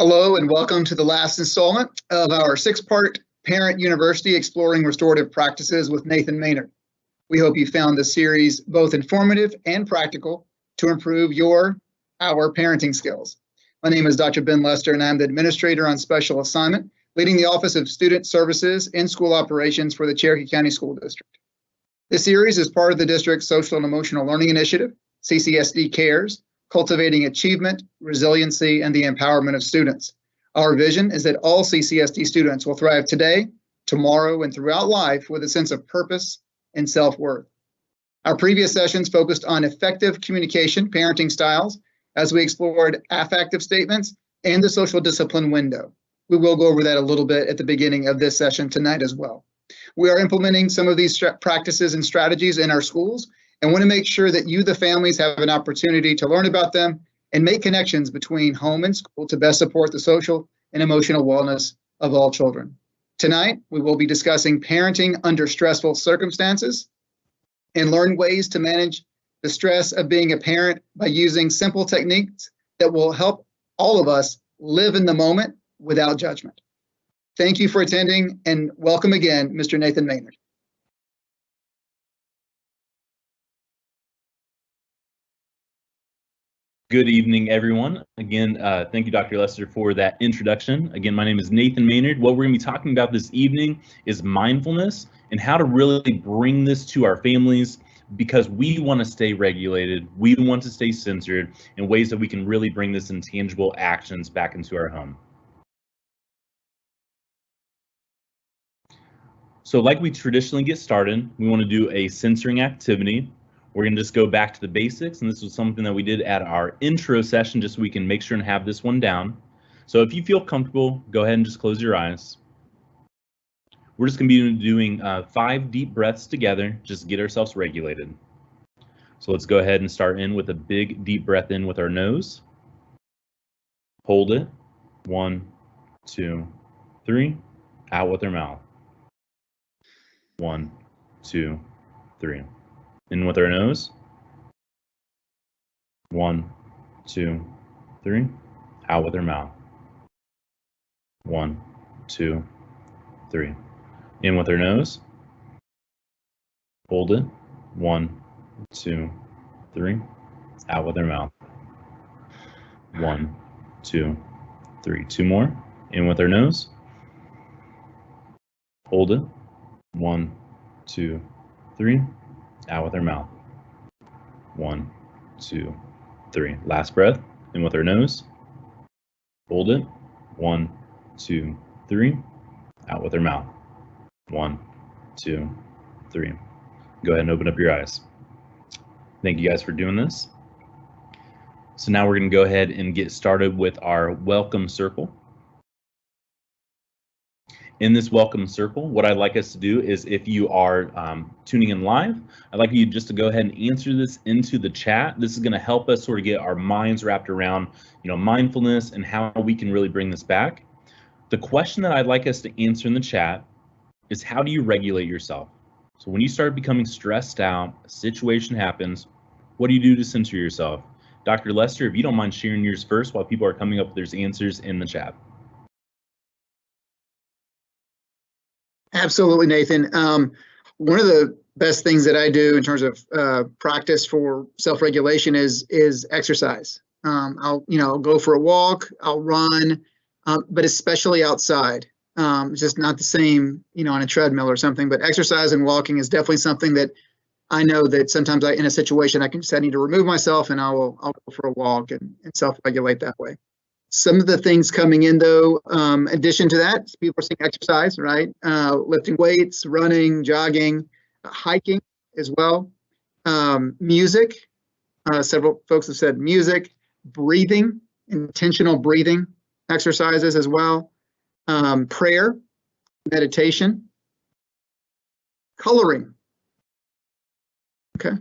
Hello and welcome to the last installment of our six-part Parent University Exploring Restorative Practices with Nathan Maynard. We hope you found this series both informative and practical to improve our parenting skills. My name is Dr. Ben Lester and I'm the Administrator on Special Assignment, leading the Office of Student Services and School Operations for the Cherokee County School District. This series is part of the district's Social and Emotional Learning Initiative, CCSD Cares, Cultivating Achievement, Resiliency, and the Empowerment of Students. Our vision is that all CCSD students will thrive today, tomorrow, and throughout life with a sense of purpose and self-worth. Our previous sessions focused on effective communication parenting styles as we explored affective statements and the social discipline window. We will go over that a little bit at the beginning of this session tonight as well. We are implementing some of these practices and strategies in our schools and want to make sure that you, the families, have an opportunity to learn about them and make connections between home and school to best support the social and emotional wellness of all children. Tonight, we will be discussing parenting under stressful circumstances and learn ways to manage the stress of being a parent by using simple techniques that will help all of us live in the moment without judgment. Thank you for attending and welcome again, Mr. Nathan Maynard. Good evening, everyone. Again, thank you, Dr. Lester, for that introduction. Again, my name is Nathan Maynard. What we're going to be talking about this evening is mindfulness and how to really bring this to our families because we want to stay regulated, we want to stay centered in ways that we can really bring this in tangible actions back into our home. So like we traditionally get started, we want to do a centering activity. We're going to just go back to the basics, and this was something that we did at our intro session just so we can make sure and have this one down. So if you feel comfortable, go ahead and just close your eyes. We're just going to be doing 5 deep breaths together, just to get ourselves regulated. So let's go ahead and start in with a big deep breath in with our nose. Hold it. 1, 2, 3. Out with our mouth. 1, 2, 3. In with our nose. 1, 2, 3. Out with our mouth. 1, 2, 3. In with our nose. Hold it. 1, 2, 3. Out with our mouth. 1, 2, 3. 2 more. In with our nose. Hold it. 1, 2, 3. Out with our mouth. 1, 2, 3. Last breath. In with our nose. Hold it. 1, 2, 3. Out with our mouth. 1, 2, 3. Go ahead and open up your eyes. Thank you guys for doing this. So now we're going to go ahead and get started with our welcome circle. In this welcome circle, what I'd like us to do is if you are tuning in live, I'd like you just to go ahead and answer this into the chat. This is going to help us sort of get our minds wrapped around, mindfulness and how we can really bring this back. The question that I'd like us to answer in the chat is how do you regulate yourself? So when you start becoming stressed out, a situation happens, what do you do to center yourself? Dr. Lester, if you don't mind sharing yours first while people are coming up with their answers in the chat. Absolutely, Nathan. One of the best things that I do in terms of practice for self-regulation is exercise. I'll go for a walk, I'll run, but especially outside. It's just not the same, on a treadmill or something. But exercise and walking is definitely something that I know that sometimes in a situation I need to remove myself, and I'll go for a walk and self-regulate that way. Some of the things coming in, though, in addition to that, people are seeing exercise, right? Lifting weights, running, jogging, hiking as well. Music, several folks have said music, breathing, intentional breathing exercises as well. Prayer, meditation, coloring. Okay.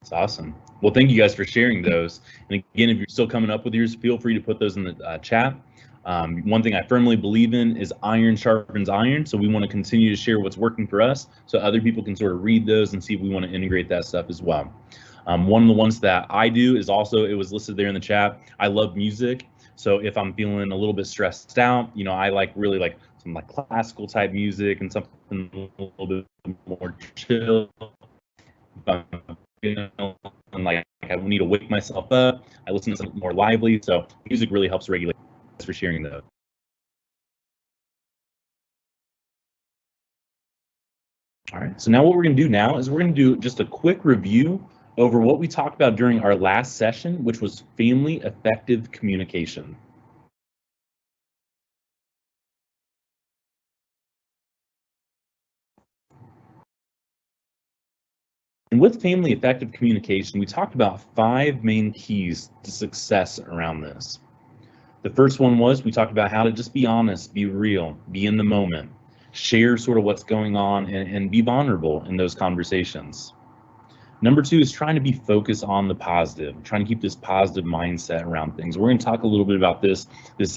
That's awesome. Well, thank you guys for sharing those. And again, if you're still coming up with yours, feel free to put those in the chat. One thing I firmly believe in is iron sharpens iron. So we want to continue to share what's working for us so other people can sort of read those and see if we want to integrate that stuff as well. One of the ones that I do is also, it was listed there in the chat, I love music. So if I'm feeling a little bit stressed out, I really like some like classical type music and something a little bit more chill. And like I need to wake myself up, I listen to something more lively. So music really helps regulate. Thanks for sharing those. All right, so now what we're going to do now is we're going to do just a quick review over what we talked about during our last session, which was family effective communication. And with family effective communication, we talked about 5 main keys to success around this. The first one was we talked about how to just be honest, be real, be in the moment, share sort of what's going on, and be vulnerable in those conversations. Number 2 is trying to be focused on the positive, trying to keep this positive mindset around things. We're going to talk a little bit about this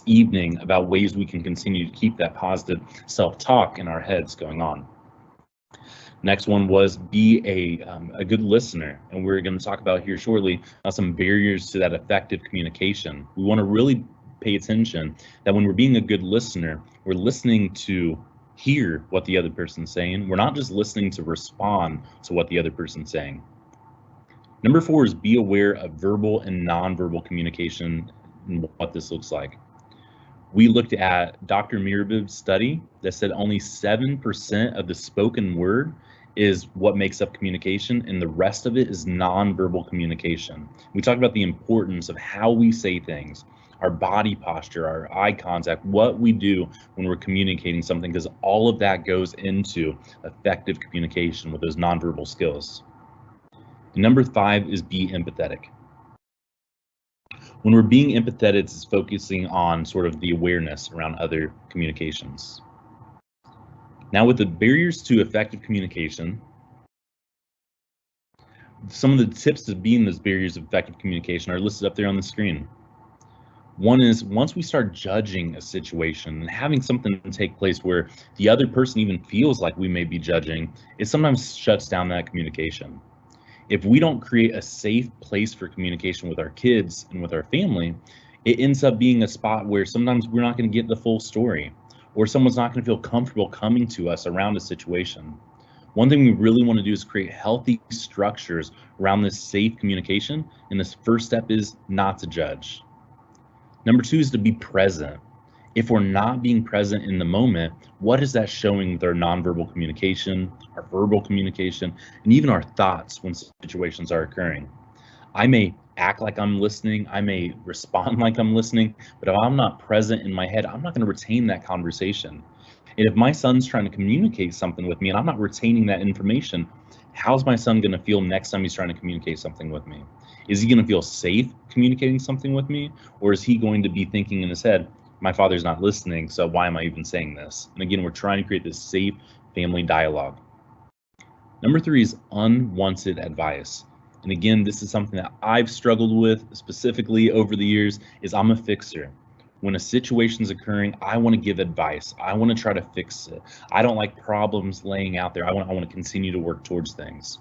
evening, about ways we can continue to keep that positive self-talk in our heads going on. Next one was be a good listener, and we're going to talk about here shortly some barriers to that effective communication. We want to really pay attention that when we're being a good listener, we're listening to hear what the other person's saying. We're not just listening to respond to what the other person's saying. Number 4 is be aware of verbal and nonverbal communication and what this looks like. We looked at Dr. Mirabib's study that said only 7% of the spoken word is what makes up communication, and the rest of it is nonverbal communication. We talked about the importance of how we say things, our body posture, our eye contact, what we do when we're communicating something, because all of that goes into effective communication with those nonverbal skills. And number 5 is be empathetic. When we're being empathetic, it's focusing on sort of the awareness around other communications. Now, with the barriers to effective communication, some of the tips to being those barriers of effective communication are listed up there on the screen. One is once we start judging a situation and having something take place where the other person even feels like we may be judging, it sometimes shuts down that communication. If we don't create a safe place for communication with our kids and with our family, it ends up being a spot where sometimes we're not going to get the full story, or someone's not going to feel comfortable coming to us around a situation. One thing we really want to do is create healthy structures around this safe communication, and this first step is not to judge. Number 2 is to be present. If we're not being present in the moment, what is that showing with our nonverbal communication, our verbal communication, and even our thoughts when situations are occurring? I may act like I'm listening, I may respond like I'm listening, but if I'm not present in my head, I'm not going to retain that conversation. And if my son's trying to communicate something with me and I'm not retaining that information, how's my son going to feel next time he's trying to communicate something with me? Is he going to feel safe communicating something with me? Or is he going to be thinking in his head, my father's not listening, so why am I even saying this? And again, we're trying to create this safe family dialogue. Number 3 is unwanted advice. And again, this is something that I've struggled with specifically over the years, is I'm a fixer. When a situation's occurring, I want to give advice. I want to try to fix it. I don't like problems laying out there. I want to continue to work towards things.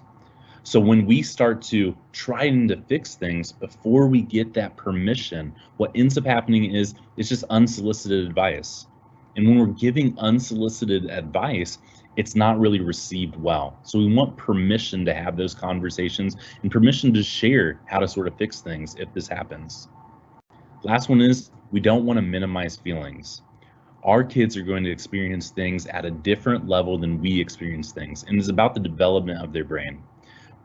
So when we start to trying to fix things before we get that permission, what ends up happening is it's just unsolicited advice. And when we're giving unsolicited advice, it's not really received well. So we want permission to have those conversations and permission to share how to sort of fix things if this happens. Last one is we don't want to minimize feelings. Our kids are going to experience things at a different level than we experience things, and it's about the development of their brain.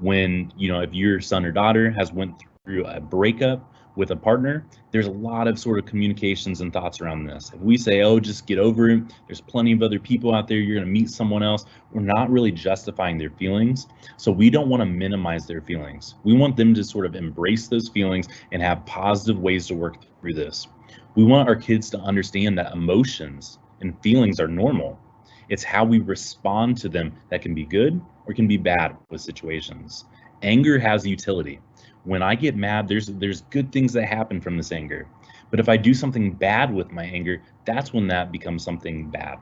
When, if your son or daughter has went through a breakup with a partner, there's a lot of sort of communications and thoughts around this. If we say, oh, just get over it, there's plenty of other people out there, you're going to meet someone else, we're not really justifying their feelings. So we don't want to minimize their feelings. We want them to sort of embrace those feelings and have positive ways to work through this. We want our kids to understand that emotions and feelings are normal. It's how we respond to them that can be good or can be bad with situations. Anger has utility. When I get mad, there's good things that happen from this anger. But if I do something bad with my anger, that's when that becomes something bad.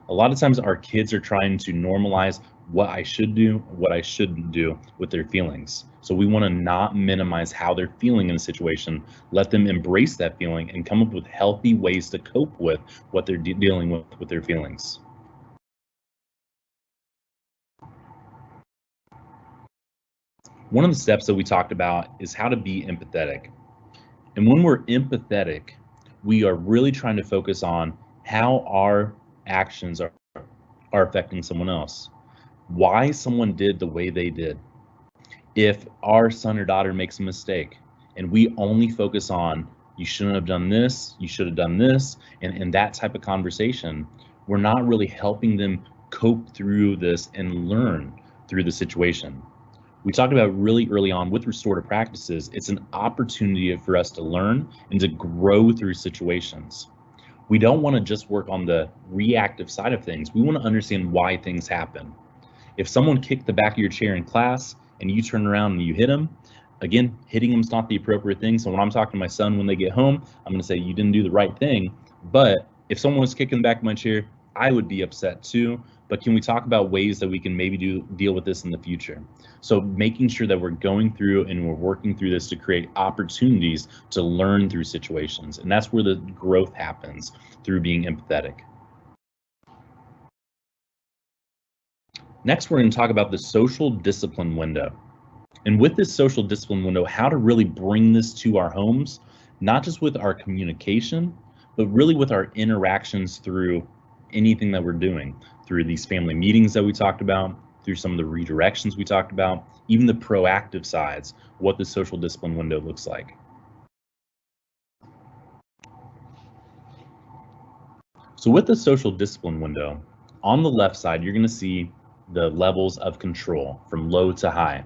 A lot of times our kids are trying to normalize what I should do, what I shouldn't do with their feelings. So we want to not minimize how they're feeling in a situation, let them embrace that feeling and come up with healthy ways to cope with what they're dealing with their feelings. One of the steps that we talked about is how to be empathetic. And when we're empathetic, we are really trying to focus on how our actions are affecting someone else, why someone did the way they did. If our son or daughter makes a mistake and we only focus on, you shouldn't have done this, you should have done this, and that type of conversation, we're not really helping them cope through this and learn through the situation. We talked about really early on with restorative practices, it's an opportunity for us to learn and to grow through situations. We don't want to just work on the reactive side of things. We want to understand why things happen. If someone kicked the back of your chair in class and you turn around and you hit them, again, hitting them is not the appropriate thing. So when I'm talking to my son when they get home, I'm going to say, you didn't do the right thing. But if someone was kicking the back of my chair, I would be upset too. But can we talk about ways that we can maybe deal with this in the future? So making sure that we're going through and we're working through this to create opportunities to learn through situations. And that's where the growth happens, through being empathetic. Next, we're going to talk about the social discipline window. And with this social discipline window, how to really bring this to our homes, not just with our communication, but really with our interactions through anything that we're doing, through these family meetings that we talked about, through some of the redirections we talked about, even the proactive sides, what the social discipline window looks like. So with the social discipline window, on the left side, you're going to see the levels of control from low to high.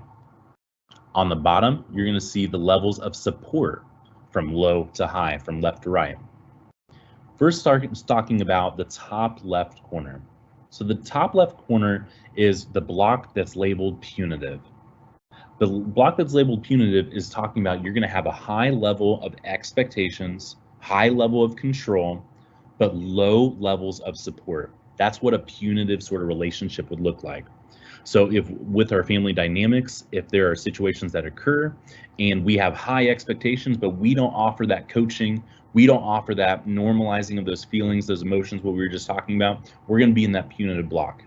On the bottom, you're going to see the levels of support from low to high, from left to right. First, talking about the top left corner. So the top left corner is the block that's labeled punitive. The block that's labeled punitive is talking about you're going to have a high level of expectations, high level of control, but low levels of support. That's what a punitive sort of relationship would look like. So if with our family dynamics, if there are situations that occur and we have high expectations, but we don't offer that coaching, we don't offer that normalizing of those feelings, those emotions, what we were just talking about, we're going to be in that punitive block.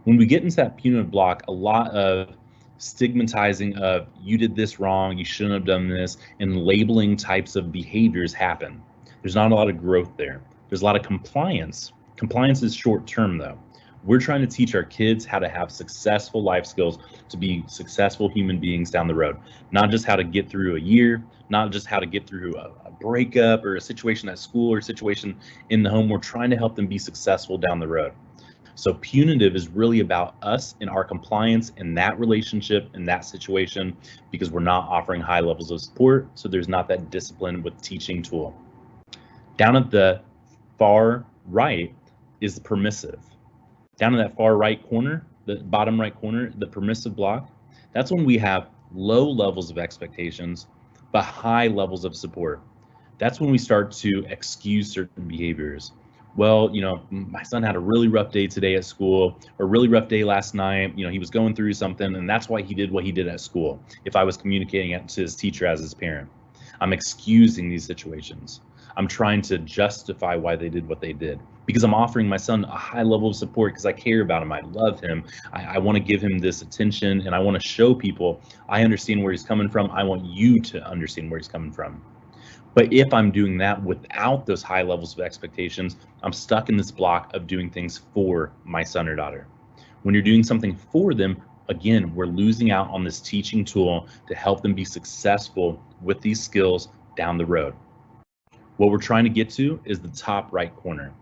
When we get into that punitive block, a lot of stigmatizing of you did this wrong, you shouldn't have done this, and labeling types of behaviors happen. There's not a lot of growth there. There's a lot of compliance. Compliance is short term though. We're trying to teach our kids how to have successful life skills, to be successful human beings down the road. Not just how to get through a year, not just how to get through a breakup or a situation at school or a situation in the home. We're trying to help them be successful down the road. So punitive is really about us and our compliance in that relationship, in that situation, because we're not offering high levels of support. So there's not that discipline with teaching tool. Down at the far right is the permissive. Down in that far right corner, the bottom right corner, the permissive block, that's when we have low levels of expectations, but high levels of support. That's when we start to excuse certain behaviors. Well, my son had a really rough day today at school, or a really rough day last night. He was going through something, and that's why he did what he did at school. If I was communicating it to his teacher as his parent, I'm excusing these situations. I'm trying to justify why they did what they did, because I'm offering my son a high level of support because I care about him. I love him. I want to give him this attention, and I want to show people I understand where he's coming from. I want you to understand where he's coming from. But if I'm doing that without those high levels of expectations, I'm stuck in this block of doing things for my son or daughter. When you're doing something for them, again, we're losing out on this teaching tool to help them be successful with these skills down the road. What we're trying to get to is the top right corner.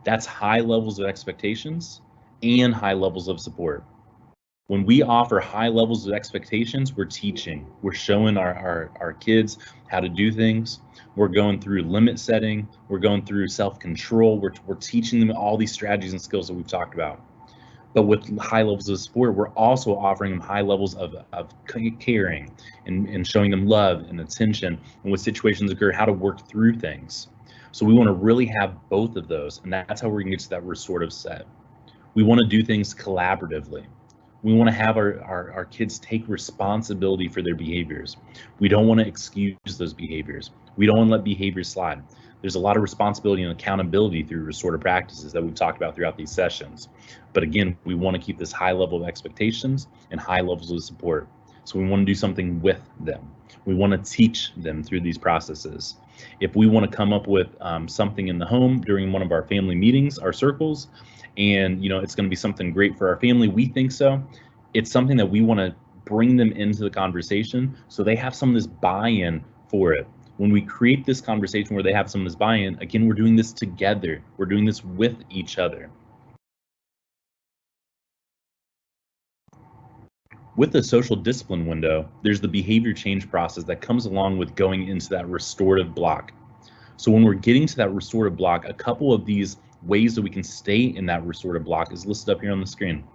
That's high levels of expectations and high levels of support. When we offer high levels of expectations, we're teaching. We're showing our kids how to do things. We're going through limit setting. We're going through self-control. We're teaching them all these strategies and skills that we've talked about. But with high levels of support, we're also offering them high levels of caring and showing them love and attention, and when situations occur, how to work through things. So we want to really have both of those, and that's how we're going to get to that restorative set. We want to do things collaboratively. We want to have our kids take responsibility for their behaviors. We don't want to excuse those behaviors. We don't want to let behaviors slide. There's a lot of responsibility and accountability through restorative practices that we've talked about throughout these sessions. But again, we want to keep this high level of expectations and high levels of support. So we want to do something with them. We want to teach them through these processes. If we want to come up with something in the home during one of our family meetings, our circles, and it's going to be something great for our family, we think so, it's something that we want to bring them into the conversation so they have some of this buy-in for it. When we create this conversation where they have some of this buy-in, again, we're doing this together. We're doing this with each other. With the social discipline window, there's the behavior change process that comes along with going into that restorative block. So when we're getting to that restorative block, a couple of these ways that we can stay in that restorative block is listed up here on the screen.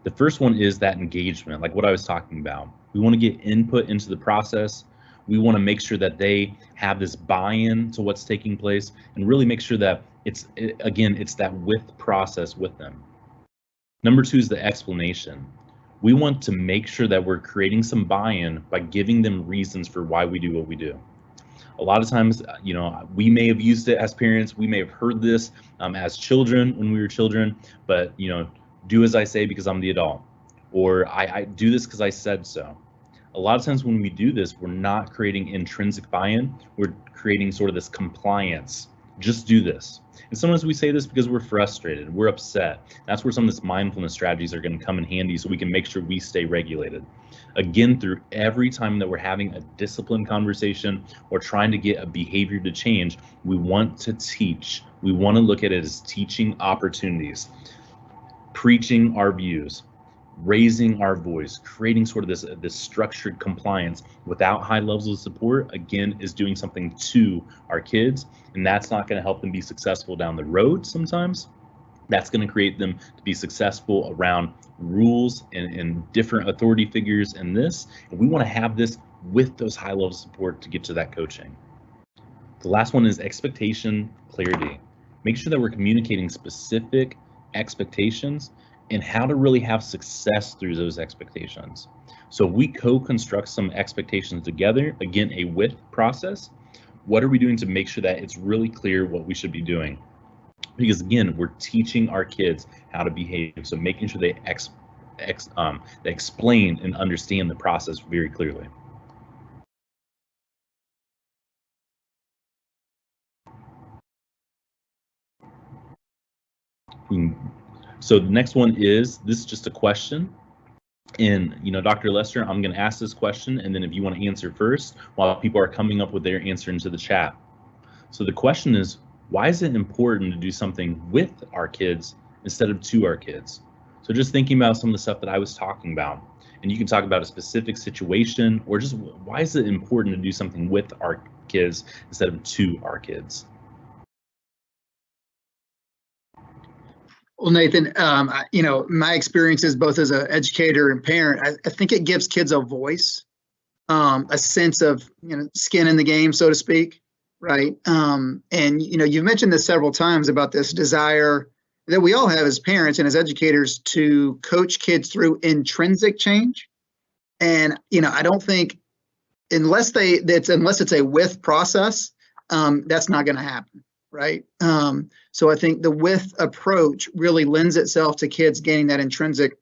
The first one is that engagement, like what I was talking about. We want to get input into the process. We want to make sure that they have this buy-in to what's taking place and really make sure that it's that with process with them. Number two is the explanation. We want to make sure that we're creating some buy-in by giving them reasons for why we do what we do. A lot of times, we may have used it as parents, we may have heard this as children when we were children, but do as I say because I'm the adult, or I do this because I said so. A lot of times when we do this, we're not creating intrinsic buy-in, we're creating sort of this compliance. Just do this. And sometimes we say this because we're frustrated, we're upset. That's where some of this mindfulness strategies are going to come in handy so we can make sure we stay regulated. Again, through every time that we're having a discipline conversation or trying to get a behavior to change, we want to teach. We want to look at it as teaching opportunities, preaching our views, raising our voice, creating sort of this structured compliance without high levels of support, again, is doing something to our kids, and that's not going to help them be successful down the road sometimes. That's going to create them to be successful around rules and different authority figures in this, and we want to have this with those high levels of support to get to that coaching. The last one is expectation clarity. Make sure that we're communicating specific expectations and how to really have success through those expectations. So we co-construct some expectations together, again, a with process. What are we doing to make sure that it's really clear what we should be doing? Because again, we're teaching our kids how to behave. So making sure they explain and understand the process very clearly. So the next one is, this is just a question. And Dr. Lester, I'm going to ask this question, and then if you want to answer first, while people are coming up with their answer into the chat. So the question is, why is it important to do something with our kids instead of to our kids? So just thinking about some of the stuff that I was talking about, and you can talk about a specific situation, or just why is it important to do something with our kids instead of to our kids? Well, Nathan, my experiences both as an educator and parent, I think it gives kids a voice, a sense of skin in the game, so to speak, right? And you've mentioned this several times about this desire that we all have as parents and as educators to coach kids through intrinsic change. And I don't think unless it's a with process, that's not going to happen, right? So I think the with approach really lends itself to kids gaining that intrinsic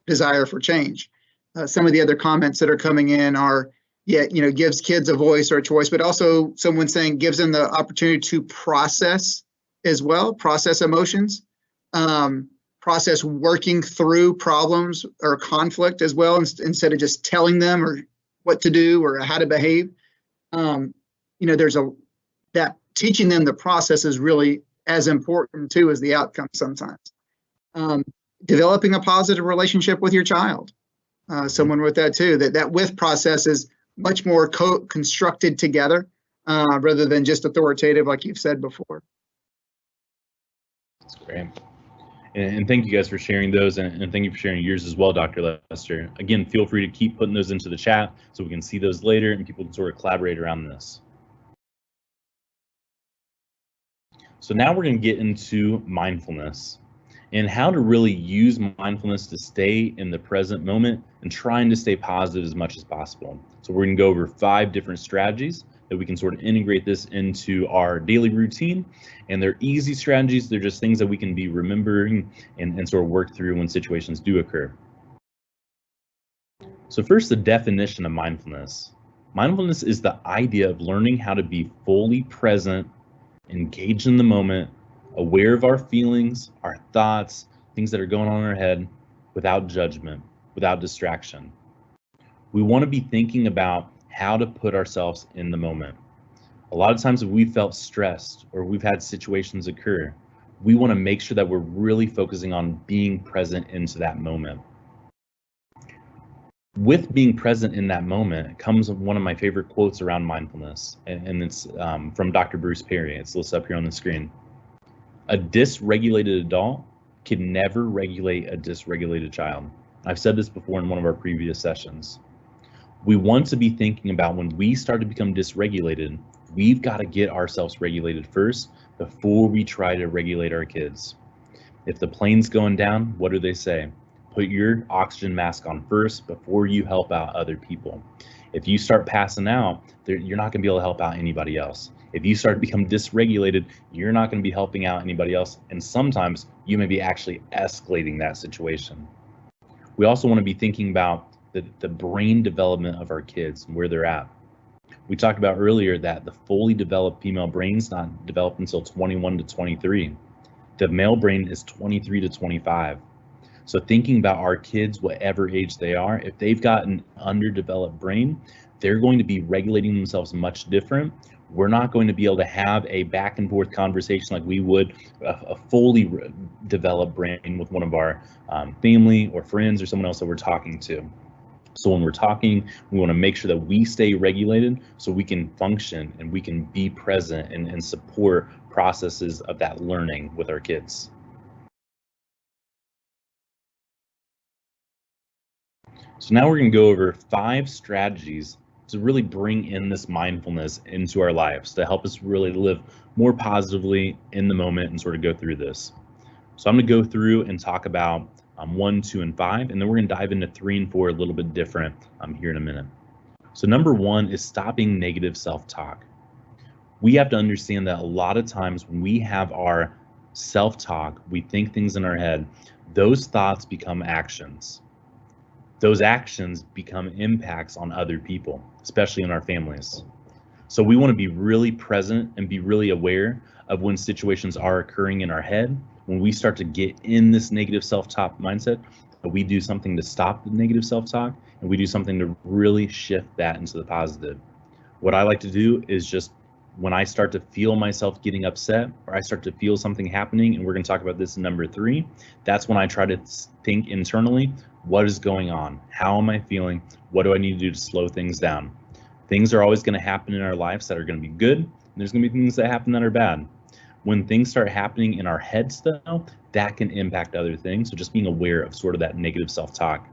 desire for change. Some of the other comments that are coming in are, gives kids a voice or a choice, but also someone saying gives them the opportunity to process as well, process emotions, process working through problems or conflict as well, instead of just telling them or what to do or how to behave. There's that teaching them the process is really as important too as the outcome sometimes. Developing a positive relationship with your child. Someone wrote that too, that with process is much more constructed together rather than just authoritative, like you've said before. That's great. And thank you guys for sharing those, and thank you for sharing yours as well, Dr. Lester. Again, feel free to keep putting those into the chat so we can see those later and people can sort of collaborate around this. So now we're going to get into mindfulness and how to really use mindfulness to stay in the present moment and trying to stay positive as much as possible. So we're going to go over 5 different strategies that we can sort of integrate this into our daily routine. And they're easy strategies. They're just things that we can be remembering and sort of work through when situations do occur. So first, the definition of mindfulness. Mindfulness is the idea of learning how to be fully present, engaged in the moment, aware of our feelings, our thoughts, things that are going on in our head, without judgment, without distraction. We want to be thinking about how to put ourselves in the moment. A lot of times if we felt stressed or we've had situations occur, we want to make sure that we're really focusing on being present into that moment. With being present in that moment comes one of my favorite quotes around mindfulness, and it's from Dr. Bruce Perry. It's listed up here on the screen. A dysregulated adult can never regulate a dysregulated child. I've said this before in one of our previous sessions. We want to be thinking about when we start to become dysregulated, we've got to get ourselves regulated first before we try to regulate our kids. If the plane's going down, what do they say? Put your oxygen mask on first before you help out other people. If you start passing out, you're not going to be able to help out anybody else. If you start to become dysregulated, you're not going to be helping out anybody else. And sometimes you may be actually escalating that situation. We also want to be thinking about the brain development of our kids and where they're at. We talked about earlier that the fully developed female brain is not developed until 21 to 23. The male brain is 23 to 25. So thinking about our kids, whatever age they are, if they've got an underdeveloped brain, they're going to be regulating themselves much different. We're not going to be able to have a back and forth conversation like we would a fully developed brain with one of our family or friends or someone else that we're talking to. So when we're talking, we want to make sure that we stay regulated so we can function and we can be present and support processes of that learning with our kids. So now we're going to go over 5 strategies to really bring in this mindfulness into our lives to help us really live more positively in the moment and sort of go through this. So I'm going to go through and talk about 1, 2, and 5, and then we're going to dive into 3 and 4 a little bit different here in a minute. So number 1 is stopping negative self-talk. We have to understand that a lot of times when we have our self-talk, we think things in our head, those thoughts become actions. Those actions become impacts on other people, especially in our families. So we want to be really present and be really aware of when situations are occurring in our head. When we start to get in this negative self-talk mindset, we do something to stop the negative self-talk and we do something to really shift that into the positive. What I like to do is just when I start to feel myself getting upset or I start to feel something happening, and we're going to talk about this in number 3, that's when I try to think internally, what is going on? How am I feeling? What do I need to do to slow things down? Things are always going to happen in our lives that are going to be good, and there's going to be things that happen that are bad. When things start happening in our heads, though, that can impact other things. So just being aware of sort of that negative self-talk.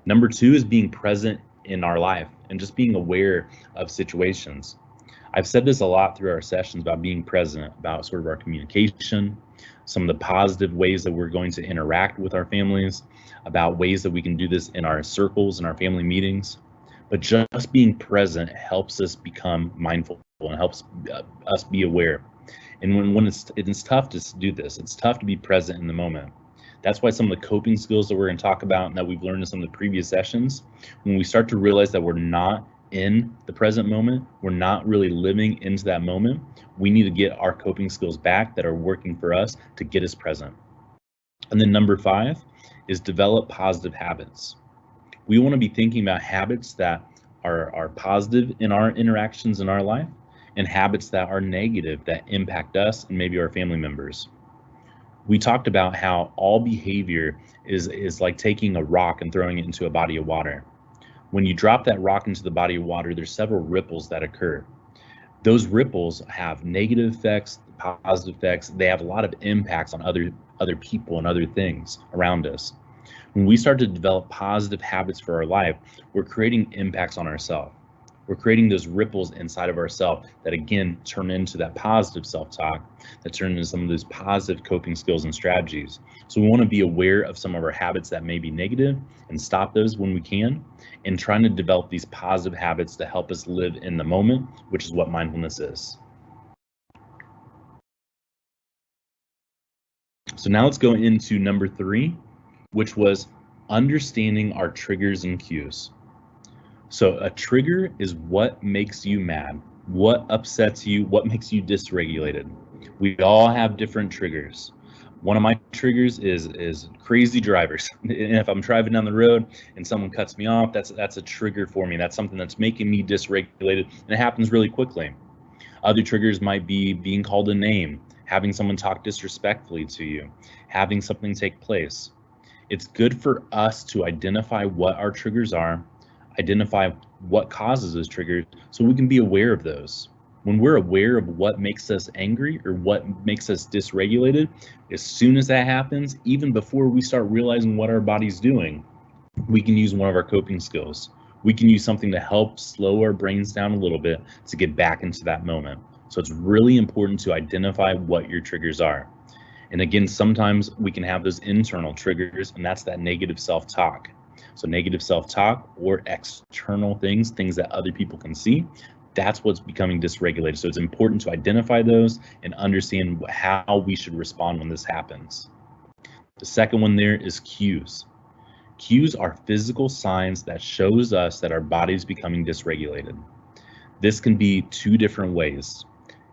Number 2 is being present in our life and just being aware of situations. I've said this a lot through our sessions about being present, about sort of our communication, some of the positive ways that we're going to interact with our families, about ways that we can do this in our circles and our family meetings. But just being present helps us become mindful and helps us be aware. And when it's tough to do this, it's tough to be present in the moment. That's why some of the coping skills that we're going to talk about and that we've learned in some of the previous sessions, when we start to realize that we're not in the present moment, we're not really living into that moment, we need to get our coping skills back that are working for us to get us present. And then number 5 is develop positive habits. We want to be thinking about habits that are positive in our interactions in our life and habits that are negative that impact us and maybe our family members. We talked about how all behavior is like taking a rock and throwing it into a body of water. When you drop that rock into the body of water, there's several ripples that occur. Those ripples have negative effects, positive effects. They have a lot of impacts on other people and other things around us. When we start to develop positive habits for our life, we're creating impacts on ourselves. We're creating those ripples inside of ourselves that again turn into that positive self-talk, that turn into some of those positive coping skills and strategies. So we want to be aware of some of our habits that may be negative and stop those when we can, and trying to develop these positive habits to help us live in the moment, which is what mindfulness is. So now let's go into number 3, which was understanding our triggers and cues. So a trigger is what makes you mad, what upsets you, what makes you dysregulated. We all have different triggers. One of my triggers is crazy drivers. And if I'm driving down the road and someone cuts me off, that's a trigger for me. That's something that's making me dysregulated, and it happens really quickly. Other triggers might be being called a name, having someone talk disrespectfully to you, having something take place. It's good for us to identify what our triggers are, identify what causes those triggers, so we can be aware of those. When we're aware of what makes us angry or what makes us dysregulated, as soon as that happens, even before we start realizing what our body's doing, we can use one of our coping skills. We can use something to help slow our brains down a little bit to get back into that moment. So it's really important to identify what your triggers are. And again, sometimes we can have those internal triggers, and that's that negative self-talk. So negative self-talk or external things that other people can see, that's what's becoming dysregulated. So it's important to identify those and understand how we should respond when this happens. The second one there is cues. Cues are physical signs that shows us that our body's becoming dysregulated. This can be 2 different ways.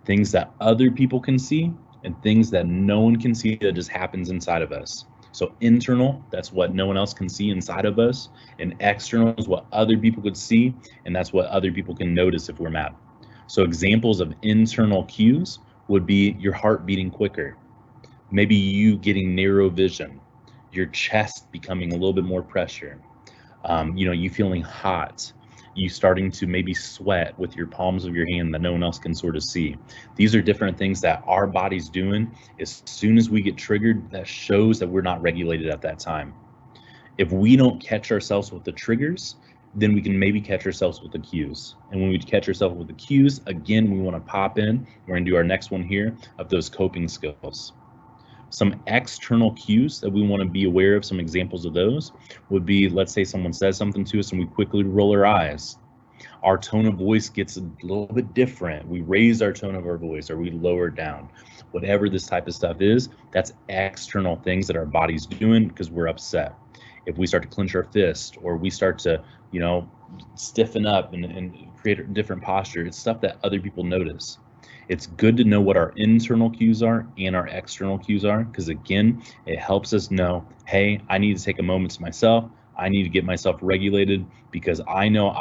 Things that other people can see and things that no one can see that just happens inside of us. So internal, that's what no one else can see inside of us, and external is what other people could see, and that's what other people can notice if we're mad. So examples of internal cues would be your heart beating quicker, maybe you getting narrow vision, your chest becoming a little bit more pressure, you feeling hot, you starting to maybe sweat with your palms of your hand that no one else can sort of see. These are different things that our body's doing. As soon as we get triggered, that shows that we're not regulated at that time. If we don't catch ourselves with the triggers, then we can maybe catch ourselves with the cues. And when we catch ourselves with the cues, again, we want to pop in. We're going to do our next one here of those coping skills. Some external cues that we want to be aware of, some examples of those would be, let's say someone says something to us and we quickly roll our eyes. Our tone of voice gets a little bit different. We raise our tone of our voice or we lower it down. Whatever this type of stuff is, that's external things that our body's doing because we're upset. If we start to clench our fist or we start to, stiffen up and create a different posture, it's stuff that other people notice. It's good to know what our internal cues are and our external cues are, because again, it helps us know, hey, I need to take a moment to myself. I need to get myself regulated because I know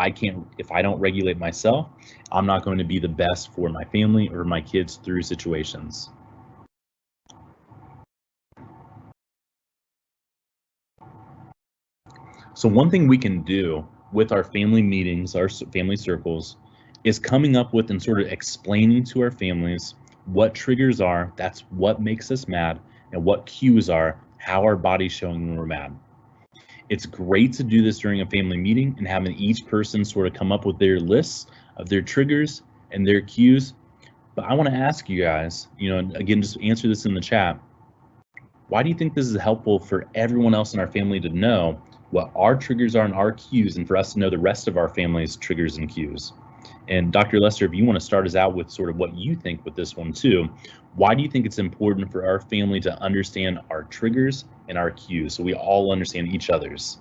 if I don't regulate myself, I'm not going to be the best for my family or my kids through situations. So one thing we can do with our family meetings, our family circles, is coming up with and sort of explaining to our families what triggers are, that's what makes us mad, and what cues are, how our body's showing when we're mad. It's great to do this during a family meeting and having each person sort of come up with their lists of their triggers and their cues. But I want to ask you guys, again, just answer this in the chat. Why do you think this is helpful for everyone else in our family to know what our triggers are and our cues, and for us to know the rest of our family's triggers and cues? And Dr. Lester, if you want to start us out with sort of what you think with this one too, why do you think it's important for our family to understand our triggers and our cues so we all understand each other's?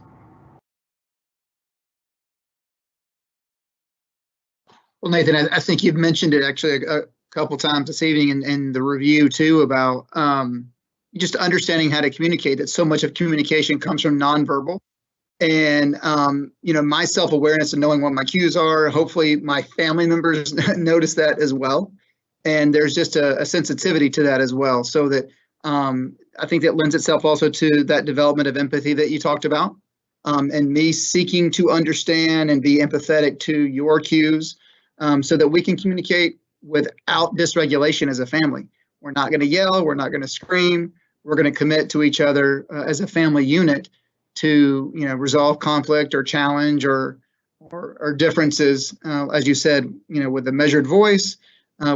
Well, Nathan, I think you've mentioned it actually a couple times this evening in the review too about just understanding how to communicate, that so much of communication comes from nonverbal. And, my self-awareness and knowing what my cues are, hopefully my family members notice that as well. And there's just a sensitivity to that as well. So that I think that lends itself also to that development of empathy that you talked about, and me seeking to understand and be empathetic to your cues, so that we can communicate without dysregulation as a family. We're not going to yell. We're not going to scream. We're going to commit to each other as a family unit to resolve conflict or challenge or or differences, as you said, with a measured voice,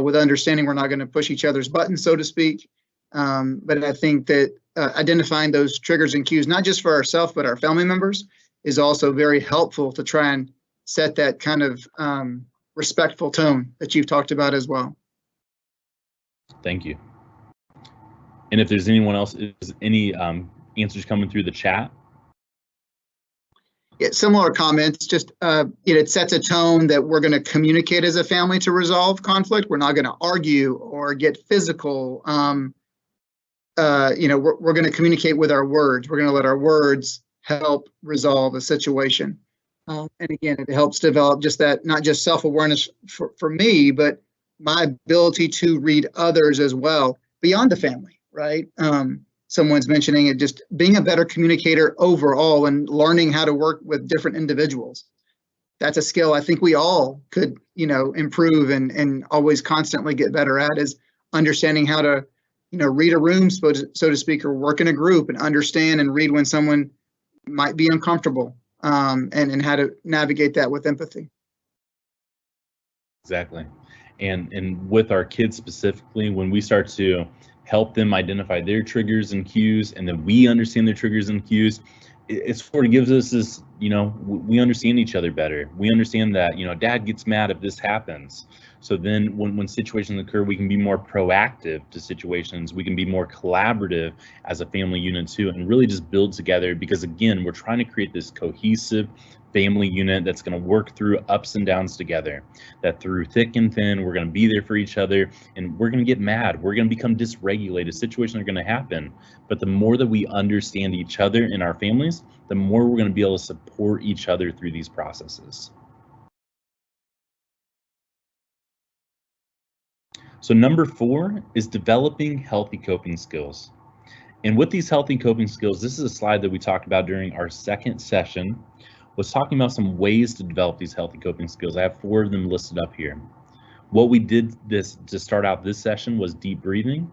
with understanding we're not going to push each other's buttons, so to speak. But I think that identifying those triggers and cues, not just for ourselves, but our family members, is also very helpful to try and set that kind of respectful tone that you've talked about as well. Thank you. And if there's anyone else, is any answers coming through the chat? Yeah, similar comments, just it sets a tone that we're going to communicate as a family to resolve conflict. We're not going to argue or get physical. We're going to communicate with our words. We're going to let our words help resolve a situation. And again, it helps develop just that, not just self-awareness for me, but my ability to read others as well beyond the family, right? Someone's mentioning it, just being a better communicator overall and learning how to work with different individuals. That's a skill I think we all could, improve and always constantly get better at, is understanding how to, read a room, so to speak, or work in a group and understand and read when someone might be uncomfortable, and how to navigate that with empathy. Exactly. And with our kids specifically, when we start to help them identify their triggers and cues, and then we understand their triggers and cues, it sort of gives us this, we understand each other better. We understand that, dad gets mad if this happens. So then when situations occur, we can be more proactive to situations. We can be more collaborative as a family unit too, and really just build together, because again, we're trying to create this cohesive family unit that's going to work through ups and downs together, that through thick and thin, we're going to be there for each other, and we're going to get mad. We're going to become dysregulated. Situations are going to happen. But the more that we understand each other in our families, the more we're going to be able to support each other through these processes. So number 4 is developing healthy coping skills. And with these healthy coping skills, this is a slide that we talked about during our second session, was talking about some ways to develop these healthy coping skills. I have 4 of them listed up here. What we did to start out this session was deep breathing.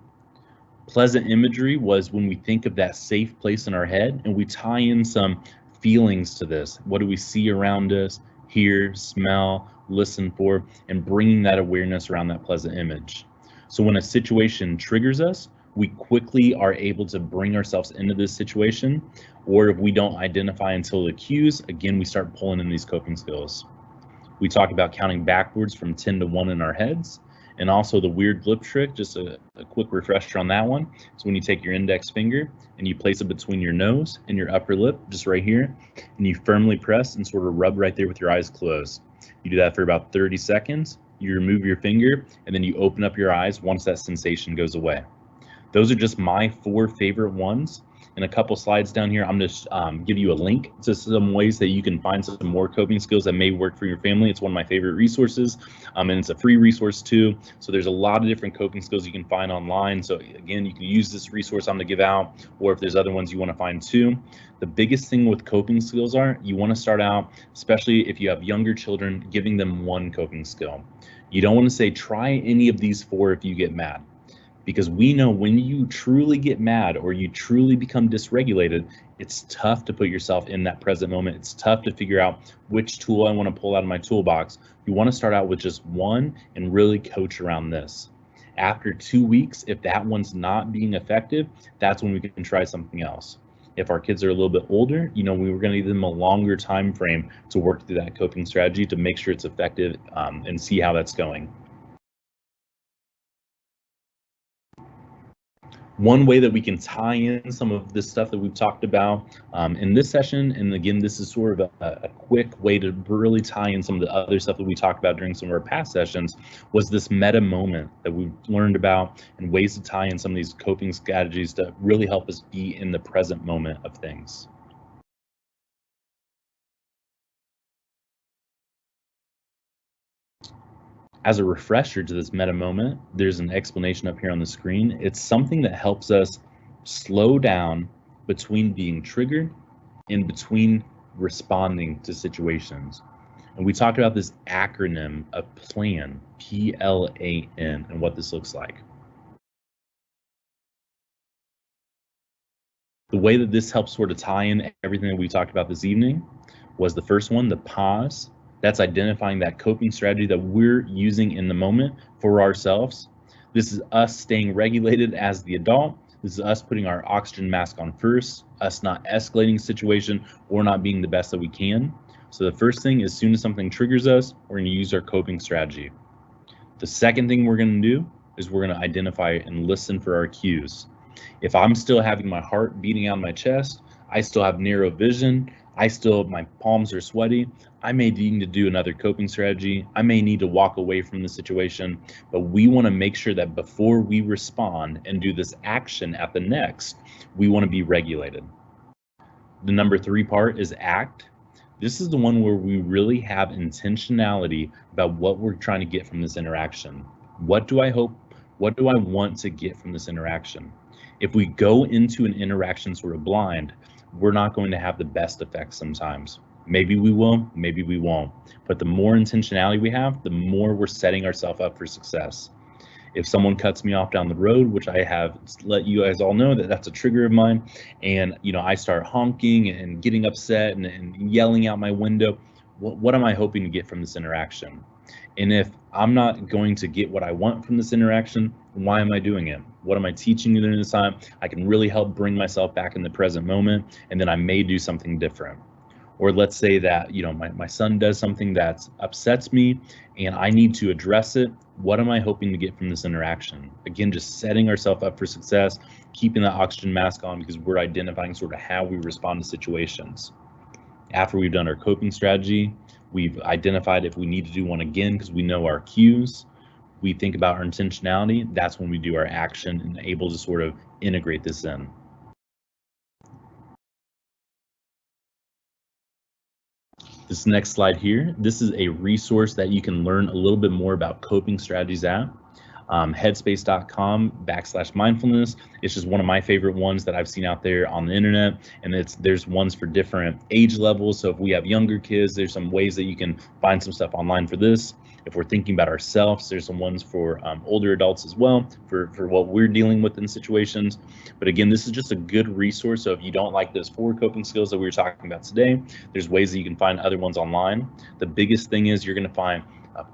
Pleasant imagery was when we think of that safe place in our head and we tie in some feelings to this. What do we see around us, hear, smell, listen for, and bringing that awareness around that pleasant image. So when a situation triggers us, we quickly are able to bring ourselves into this situation, or if we don't identify until the cues, again, we start pulling in these coping skills. We talk about counting backwards from 10 to 1 in our heads, and also the weird lip trick, just a quick refresher on that one. So when you take your index finger and you place it between your nose and your upper lip, just right here, and you firmly press and sort of rub right there with your eyes closed. You do that for about 30 seconds, you remove your finger, and then you open up your eyes once that sensation goes away. Those are just my 4 favorite ones. In a couple slides down here, I'm just give you a link to some ways that you can find some more coping skills that may work for your family. It's one of my favorite resources, and it's a free resource too. So there's a lot of different coping skills you can find online. So again, you can use this resource I'm gonna give out, or if there's other ones you wanna find too. The biggest thing with coping skills are, you wanna start out, especially if you have younger children, giving them one coping skill. You don't wanna say, try any of these 4 if you get mad. Because we know when you truly get mad or you truly become dysregulated, it's tough to put yourself in that present moment. It's tough to figure out which tool I want to pull out of my toolbox. You want to start out with just one and really coach around this. After 2 weeks, if that one's not being effective, that's when we can try something else. If our kids are a little bit older, we were going to give them a longer time frame to work through that coping strategy to make sure it's effective, and see how that's going. One way that we can tie in some of this stuff that we've talked about in this session, and again, this is sort of a quick way to really tie in some of the other stuff that we talked about during some of our past sessions, was this meta moment that we've learned about, and ways to tie in some of these coping strategies to really help us be in the present moment of things. As a refresher to this meta moment, there's an explanation up here on the screen. It's something that helps us slow down between being triggered and between responding to situations. And we talked about this acronym of PLAN, P-L-A-N, and what this looks like. The way that this helps sort of tie in everything that we talked about this evening was the first one, the pause, That's identifying that coping strategy that we're using in the moment for ourselves. This is us staying regulated as the adult. This is us putting our oxygen mask on first, us not escalating the situation or not being the best that we can. So the first thing, as soon as something triggers us, we're going to use our coping strategy. The second thing we're going to do is we're going to identify and listen for our cues. If I'm still having my heart beating out of my chest, I still have narrow vision, my palms are sweaty, I may need to do another coping strategy. I may need to walk away from the situation, but we want to make sure that before we respond and do this action at the next, we want to be regulated. The number 3 part is act. This is the one where we really have intentionality about what we're trying to get from this interaction. What do I want to get from this interaction? If we go into an interaction sort of blind, we're not going to have the best effects sometimes. Maybe we will, maybe we won't. But the more intentionality we have, the more we're setting ourselves up for success. If someone cuts me off down the road, which I have let you guys all know that that's a trigger of mine, and I start honking and getting upset and yelling out my window, what am I hoping to get from this interaction? And if I'm not going to get what I want from this interaction, why am I doing it? What am I teaching during this time? I can really help bring myself back in the present moment, and then I may do something different. Or let's say that my son does something that upsets me and I need to address it. What am I hoping to get from this interaction? Again, just setting ourselves up for success, keeping that oxygen mask on, because we're identifying sort of how we respond to situations. After we've done our coping strategy, we've identified if we need to do one again because we know our cues. We think about our intentionality. That's when we do our action and able to sort of integrate this in. This next slide here, this is a resource that you can learn a little bit more about coping strategies at. Headspace.com/mindfulness. It's just one of my favorite ones that I've seen out there on the internet, and there's ones for different age levels. So if we have younger kids, there's some ways that you can find some stuff online for this. If we're thinking about ourselves, there's some ones for older adults as well for what we're dealing with in situations. But again, this is just a good resource. So if you don't like those 4 coping skills that we were talking about today, there's ways that you can find other ones online. The biggest thing is you're going to find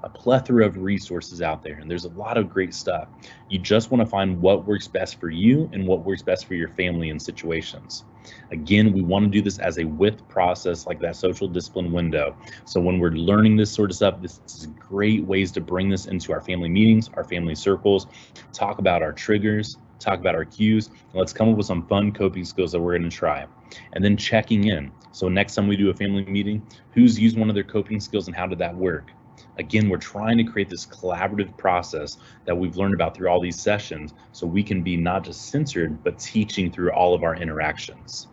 a plethora of resources out there, and there's a lot of great stuff. You just want to find what works best for you and what works best for your family in situations. Again, we want to do this as a with process, like that social discipline window. So when we're learning this sort of stuff, this is great ways to bring this into our family meetings, our family circles, talk about our triggers, talk about our cues. Let's come up with some fun coping skills that we're going to try. And then checking in. So next time we do a family meeting, who's used one of their coping skills and how did that work? Again, we're trying to create this collaborative process that we've learned about through all these sessions, so we can be not just censored, but teaching through all of our interactions.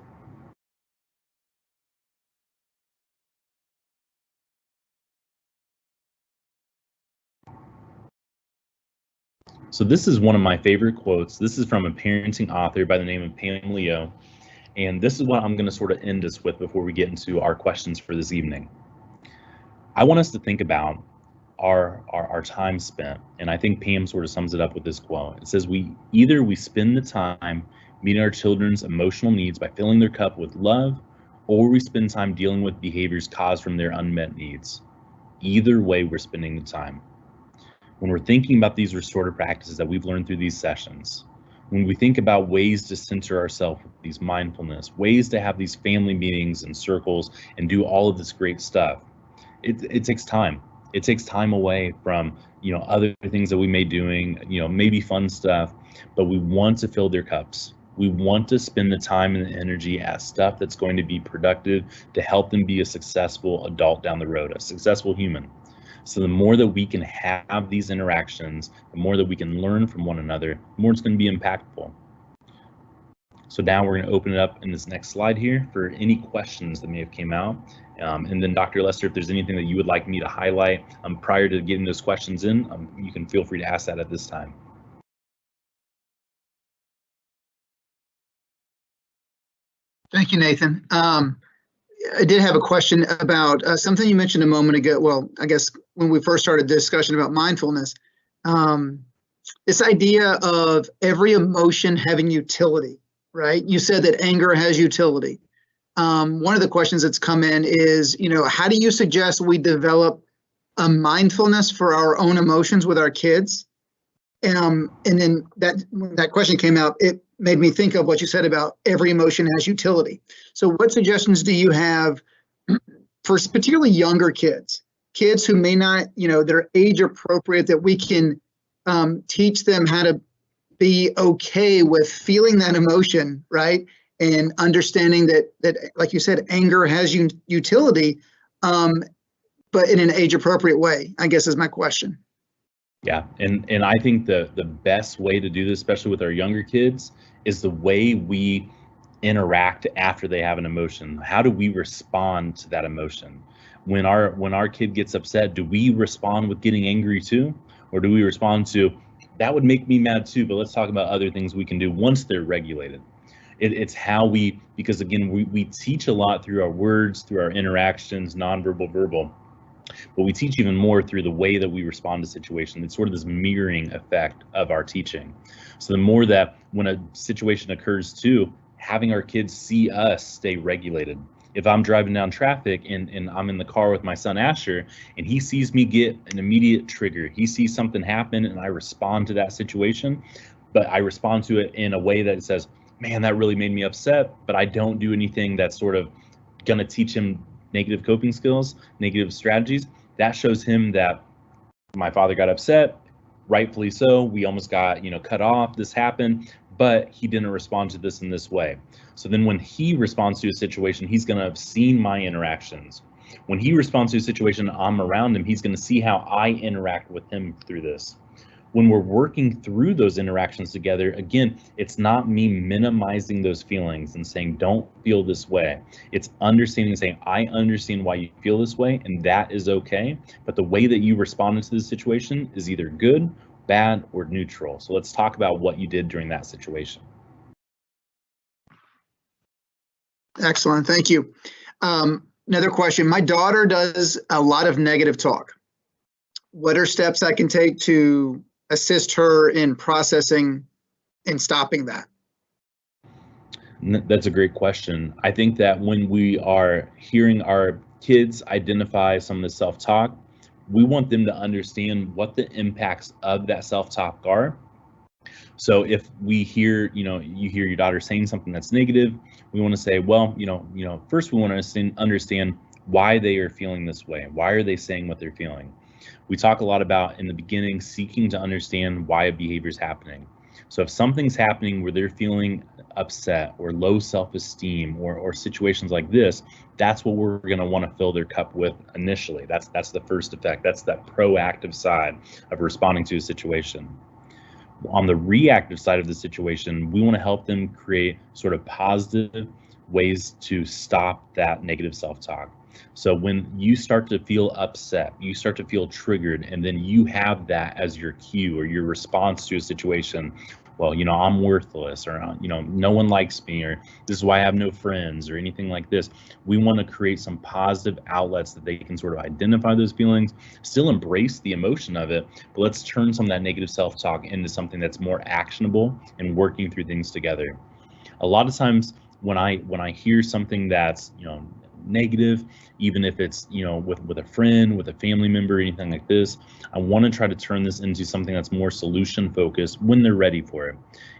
So this is one of my favorite quotes. This is from a parenting author by the name of Pam Leo. And this is what I'm going to sort of end us with before we get into our questions for this evening. I want us to think about our time spent, and I think Pam sort of sums it up with this quote. It says, we spend the time meeting our children's emotional needs by filling their cup with love, or we spend time dealing with behaviors caused from their unmet needs. Either way, we're spending the time. When we're thinking about these restorative practices that we've learned through these sessions, when we think about ways to center ourselves with these mindfulness, ways to have these family meetings and circles and do all of this great stuff, it takes time. It takes time away from, other things that we may doing, maybe fun stuff, but we want to fill their cups. We want to spend the time and the energy at stuff that's going to be productive to help them be a successful adult down the road, a successful human. So the more that we can have these interactions, the more that we can learn from one another, the more it's going to be impactful. So now we're going to open it up in this next slide here for any questions that may have came out. And then Dr. Lester, if there's anything that you would like me to highlight prior to getting those questions in, you can feel free to ask that at this time. Thank you, Nathan. I did have a question about something you mentioned a moment ago. Well, I guess when we first started the discussion about mindfulness, this idea of every emotion having utility, right? You said that anger has utility. one of the questions that's come in is, how do you suggest we develop a mindfulness for our own emotions with our kids? And then when that question came out, it made me think of what you said about every emotion has utility. So what suggestions do you have for particularly younger kids who may not, they're age appropriate, that we can teach them how to be okay with feeling that emotion, right? And understanding that, like you said, anger has utility, but in an age appropriate way, I guess is my question. Yeah, and I think the best way to do this, especially with our younger kids, is the way we interact after they have an emotion. How do we respond to that emotion? When our kid gets upset, do we respond with getting angry too? Or do we respond to, that would make me mad too, but let's talk about other things we can do once they're regulated? It's how because again, we teach a lot through our words, through our interactions, nonverbal, verbal. But we teach even more through the way that we respond to situations. It's sort of this mirroring effect of our teaching. So the more that when a situation occurs too, having our kids see us stay regulated. If I'm driving down traffic and I'm in the car with my son Asher and he sees me get an immediate trigger, he sees something happen and I respond to that situation, but I respond to it in a way that says, man, that really made me upset, but I don't do anything that's sort of gonna teach him negative coping skills, negative strategies. That shows him that my father got upset, rightfully so. We almost got, cut off. This happened, but he didn't respond to this in this way. So then when he responds to a situation, he's going to have seen my interactions. When he responds to a situation, I'm around him, he's going to see how I interact with him through this. When we're working through those interactions together, again, it's not me minimizing those feelings and saying, don't feel this way. It's understanding and saying, I understand why you feel this way, and that is okay. But the way that you responded to this situation is either good, bad, or neutral. So let's talk about what you did during that situation. Excellent, thank you. Another question. My daughter does a lot of negative talk. What are steps I can take to assist her in processing and stopping that? That's a great question. I think that when we are hearing our kids identify some of the self-talk, we want them to understand what the impacts of that self-talk are. So if we hear, you hear your daughter saying something that's negative, we want to say, well, first we want to understand why they are feeling this way. Why are they saying what they're feeling? We talk a lot about in the beginning seeking to understand why a behavior is happening. So if something's happening where they're feeling upset or low self-esteem or situations like this, that's what we're going to want to fill their cup with initially. That's the first effect. That's that proactive side of responding to a situation. On the reactive side of the situation, we want to help them create sort of positive ways to stop that negative self-talk. So when you start to feel upset, you start to feel triggered, and then you have that as your cue or your response to a situation. Well, I'm worthless, or, no one likes me, or this is why I have no friends, or anything like this. We want to create some positive outlets that they can sort of identify those feelings, still embrace the emotion of it, but let's turn some of that negative self-talk into something that's more actionable and working through things together. A lot of times when I hear something that's, negative, even if it's, with a friend, with a family member, anything like this, I want to try to turn this into something that's more solution focused when they're ready for it.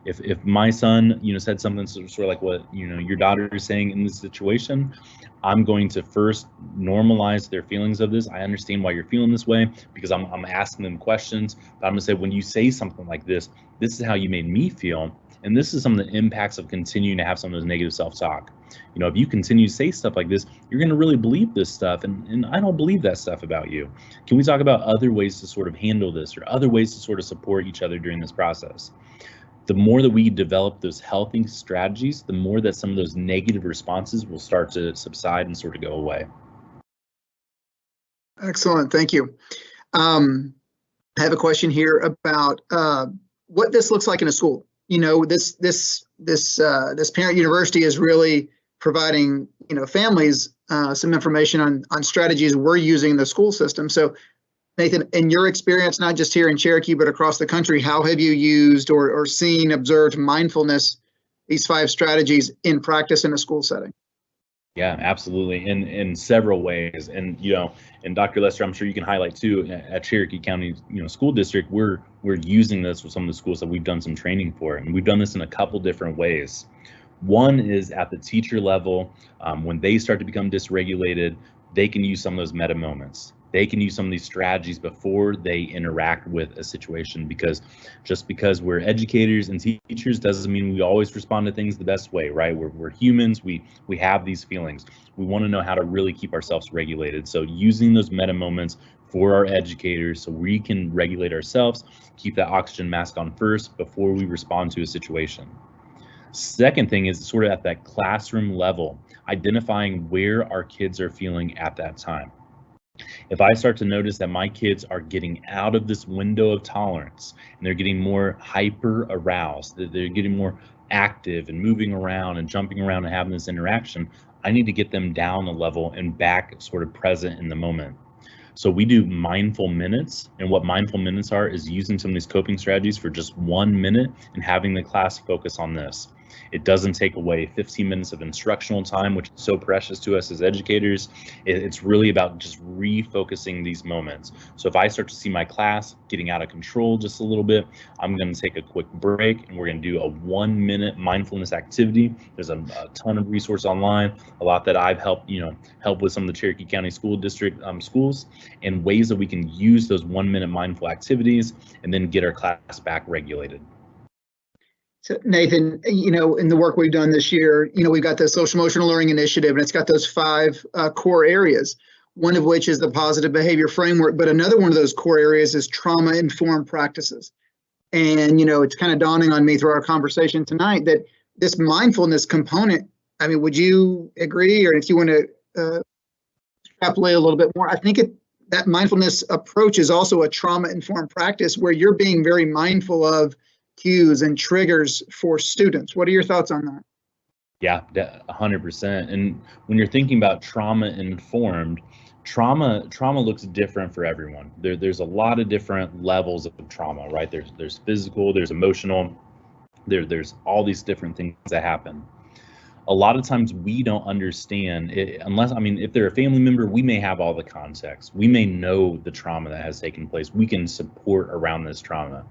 If my son, said something sort of like what, your daughter is saying in this situation, I'm going to first normalize their feelings of this. I understand why you're feeling this way because I'm asking them questions, but I'm gonna say, when you say something like this is how you made me feel. And this is some of the impacts of continuing to have some of those negative self-talk. If you continue to say stuff like this, you're going to really believe this stuff. And I don't believe that stuff about you. Can we talk about other ways to sort of handle this, or other ways to sort of support each other during this process? The more that we develop those healthy strategies, the more that some of those negative responses will start to subside and sort of go away. Excellent, thank you. I have a question here about what this looks like in a school. This parent university is really providing families some information on strategies we're using in the school system. So Nathan, in your experience, not just here in Cherokee but across the country, how have you used or seen, observed mindfulness, these 5 strategies in practice in a school setting? Yeah, absolutely, in several ways. And and Dr. Lester, I'm sure you can highlight too, at Cherokee County, school district, we're using this with some of the schools that we've done some training for, and we've done this in a couple different ways. One is at the teacher level, when they start to become dysregulated, they can use some of those meta moments. They can use some of these strategies before they interact with a situation, because just because we're educators and teachers doesn't mean we always respond to things the best way, right? We're humans. We have these feelings. We want to know how to really keep ourselves regulated. So using those meta moments for our educators so we can regulate ourselves, keep that oxygen mask on first before we respond to a situation. Second thing is sort of at that classroom level, identifying where our kids are feeling at that time. If I start to notice that my kids are getting out of this window of tolerance and they're getting more hyper aroused, that they're getting more active and moving around and jumping around and having this interaction, I need to get them down a level and back sort of present in the moment. So we do mindful minutes, and what mindful minutes are is using some of these coping strategies for just 1 minute and having the class focus on this. It doesn't take away 15 minutes of instructional time, which is so precious to us as educators. It's really about just refocusing these moments. So if I start to see my class getting out of control just a little bit, I'm going to take a quick break and we're going to do a 1 minute mindfulness activity. There's a ton of resource online, a lot that I've helped with some of the Cherokee County School District schools, and ways that we can use those 1 minute mindful activities and then get our class back regulated. So Nathan, in the work we've done this year, we've got the social emotional learning initiative, and it's got those 5 core areas, one of which is the positive behavior framework. But another one of those core areas is trauma-informed practices. And, it's kind of dawning on me through our conversation tonight that this mindfulness component, would you agree? Or if you want to extrapolate a little bit more, I think that mindfulness approach is also a trauma-informed practice where you're being very mindful of cues and triggers for students. What are your thoughts on that? Yeah, 100%. And when you're thinking about trauma-informed, trauma looks different for everyone. There's a lot of different levels of trauma, right? There's physical, there's emotional, there's all these different things that happen. A lot of times we don't understand it, unless, if they're a family member, we may have all the context. We may know the trauma that has taken place. We can support around this trauma.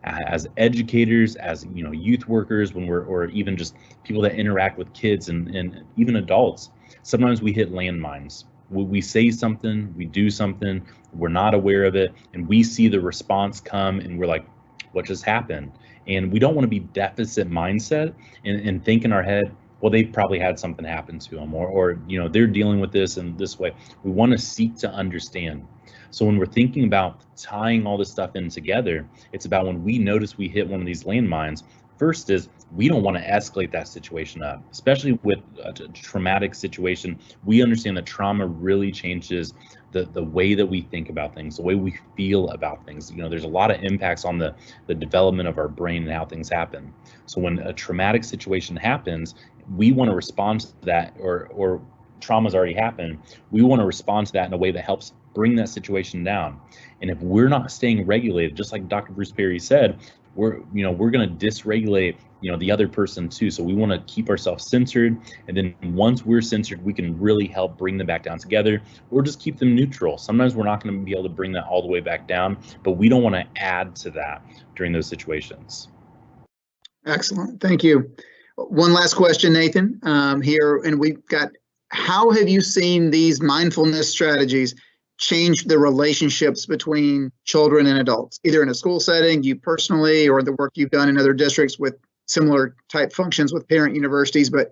As educators, as youth workers, or even just people that interact with kids and even adults, sometimes we hit landmines. We say something, we do something, we're not aware of it, and we see the response come and we're like, what just happened? And we don't want to be deficit mindset and think in our head, well, they've probably had something happen to them, or they're dealing with this in this way. We want to seek to understand. So when we're thinking about tying all this stuff in together, it's about when we notice we hit one of these landmines, first is we don't want to escalate that situation up, especially with a traumatic situation. We understand that trauma really changes the way that we think about things, the way we feel about things. There's a lot of impacts on the development of our brain and how things happen. So when a traumatic situation happens, we want to respond to that, or trauma's already happened. We want to respond to that in a way that helps bring that situation down. And if we're not staying regulated, just like Dr. Bruce Perry said, we're going to dysregulate the other person too. So we want to keep ourselves censored, and then once we're censored, we can really help bring them back down together, or just keep them neutral. Sometimes we're not going to be able to bring that all the way back down, but we don't want to add to that during those situations. Excellent, thank you. One last question, Nathan, here, and we've got, how have you seen these mindfulness strategies change the relationships between children and adults, either in a school setting, you personally, or the work you've done in other districts with similar type functions with parent universities? But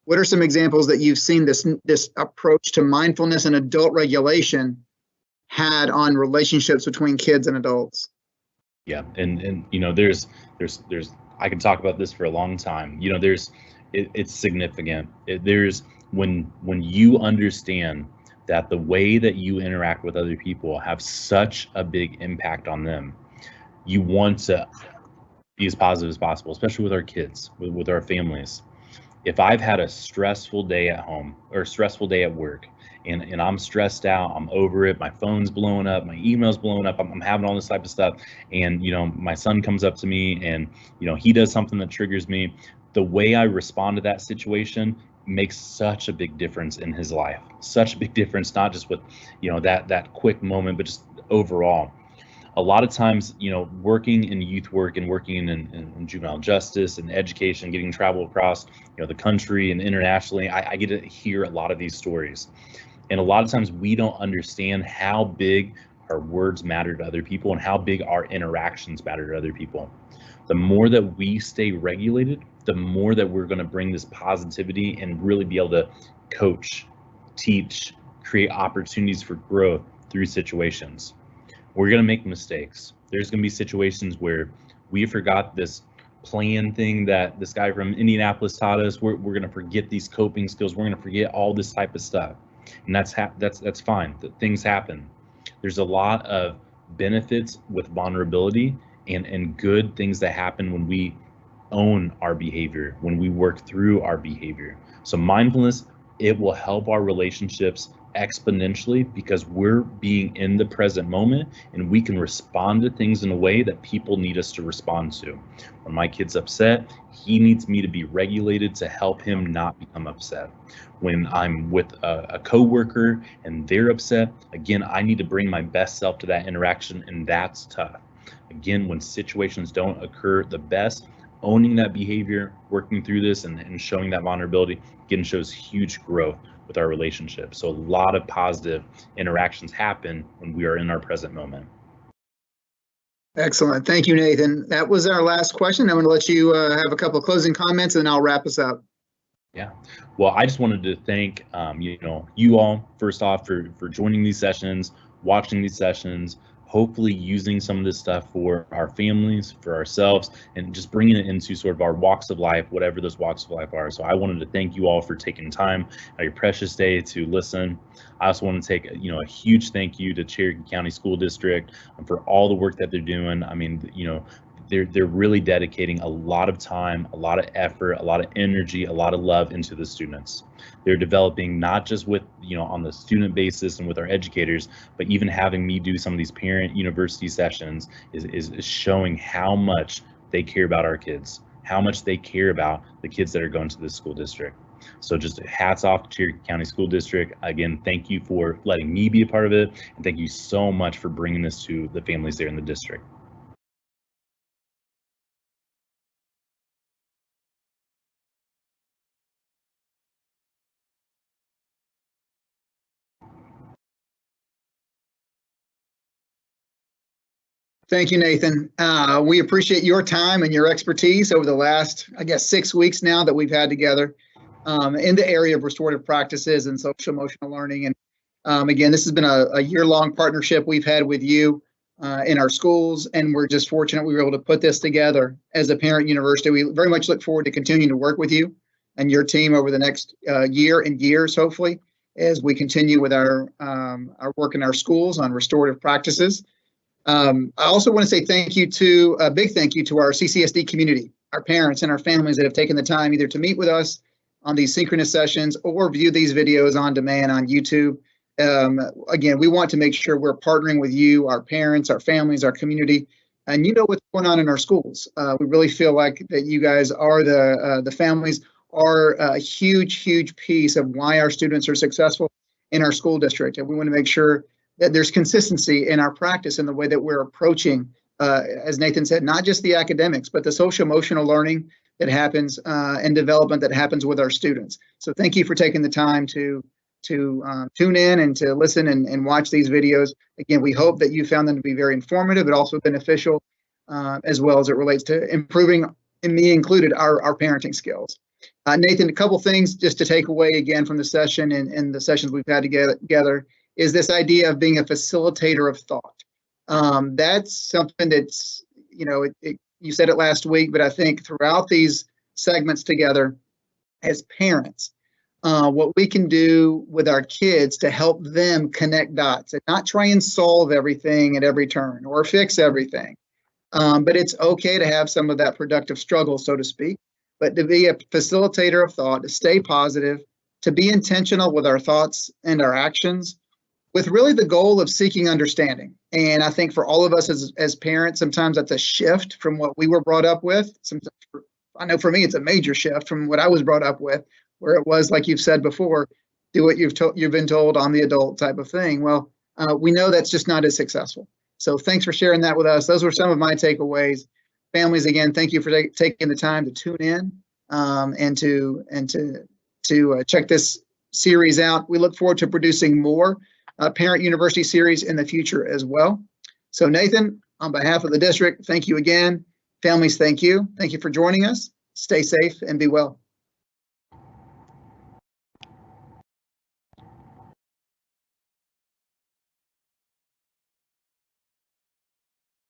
what are some examples that you've seen this approach to mindfulness and adult regulation had on relationships between kids and adults? Yeah, and there's I can talk about this for a long time. It's significant. There's when you understand that the way that you interact with other people have such a big impact on them, you want to be as positive as possible, especially with our kids, with our families. If I've had a stressful day at home or stressful day at work, and I'm stressed out, I'm over it, my phone's blowing up, my email's blowing up, I'm having all this type of stuff, and my son comes up to me and he does something that triggers me, the way I respond to that situation makes such a big difference in his life. Such a big difference, not just with, that quick moment, but just overall. A lot of times, working in youth work and working in juvenile justice and education, getting travel across, the country and internationally, I get to hear a lot of these stories. And a lot of times we don't understand how big our words matter to other people and how big our interactions matter to other people. The more that we stay regulated, the more that we're going to bring this positivity and really be able to coach, teach, create opportunities for growth through situations. We're going to make mistakes. There's going to be situations where we forgot this plan thing that this guy from Indianapolis taught us. We're going to forget these coping skills. We're going to forget all this type of stuff. And that's fine. Things happen. There's a lot of benefits with vulnerability and good things that happen when we own our behavior, when we work through our behavior. So mindfulness, it will help our relationships exponentially because we're being in the present moment and we can respond to things in a way that people need us to respond to. When my kid's upset, he needs me to be regulated to help him not become upset. When I'm with a coworker and they're upset, again, I need to bring my best self to that interaction, and that's tough. Again, when situations don't occur the best, owning that behavior, working through this and showing that vulnerability, again, shows huge growth with our relationship. So a lot of positive interactions happen when we are in our present moment. Excellent. Thank you, Nathan. That was our last question. I'm going to let you have a couple of closing comments and then I'll wrap us up. Yeah. Well, I just wanted to thank, you all, first off, for joining these sessions, watching these sessions, hopefully using some of this stuff for our families, for ourselves, and just bringing it into sort of our walks of life, whatever those walks of life are. So I wanted to thank you all for taking time out of your precious day to listen. I also want to take, a huge thank you to Cherokee County School District for all the work that they're doing. I mean, they're really dedicating a lot of time, a lot of effort, a lot of energy, a lot of love into the students. They're developing not just with, on the student basis and with our educators, but even having me do some of these parent university sessions is showing how much they care about our kids, how much they care about the kids that are going to this school district. So just hats off to Cherokee County School District. Again, thank you for letting me be a part of it. And thank you so much for bringing this to the families there in the district. Thank you, Nathan. We appreciate your time and your expertise over the last, 6 weeks now that we've had together in the area of restorative practices and social emotional learning. And again, this has been a year-long partnership we've had with you in our schools, and we're just fortunate we were able to put this together as a parent university. We very much look forward to continuing to work with you and your team over the next year and years, hopefully, as we continue with our work in our schools on restorative practices. I also want to say a big thank you to our CCSD community, our parents and our families that have taken the time either to meet with us on these synchronous sessions or view these videos on demand on YouTube. Again, we want to make sure we're partnering with you, our parents, our families, our community, and what's going on in our schools. We really feel like that you guys are the families are a huge, huge piece of why our students are successful in our school district. And we want to make sure that there's consistency in our practice in the way that we're approaching, as Nathan said, not just the academics, but the social emotional learning that happens and development that happens with our students. So thank you for taking the time to tune in and to listen and watch these videos. Again, we hope that you found them to be very informative, but also beneficial, as well as it relates to improving, and me included, our parenting skills. Nathan, a couple things just to take away again from the session and the sessions we've had together is this idea of being a facilitator of thought. That's something that's, you said it last week, but I think throughout these segments together as parents, what we can do with our kids to help them connect dots and not try and solve everything at every turn or fix everything. But it's okay to have some of that productive struggle, so to speak, but to be a facilitator of thought, to stay positive, to be intentional with our thoughts and our actions, with really the goal of seeking understanding. And I think for all of us as parents, sometimes that's a shift from what we were brought up with. I know for me, it's a major shift from what I was brought up with. where it was, like you've said before, do what you've been told, I'm the adult type of thing. Well, we know that's just not as successful. So thanks for sharing that with us. Those were some of my takeaways. Families, again, thank you for taking the time to tune in and to check this series out. We look forward to producing more Parent University series in the future as well. So Nathan, on behalf of the district, thank you again. Families, thank you. Thank you for joining us. Stay safe and be well.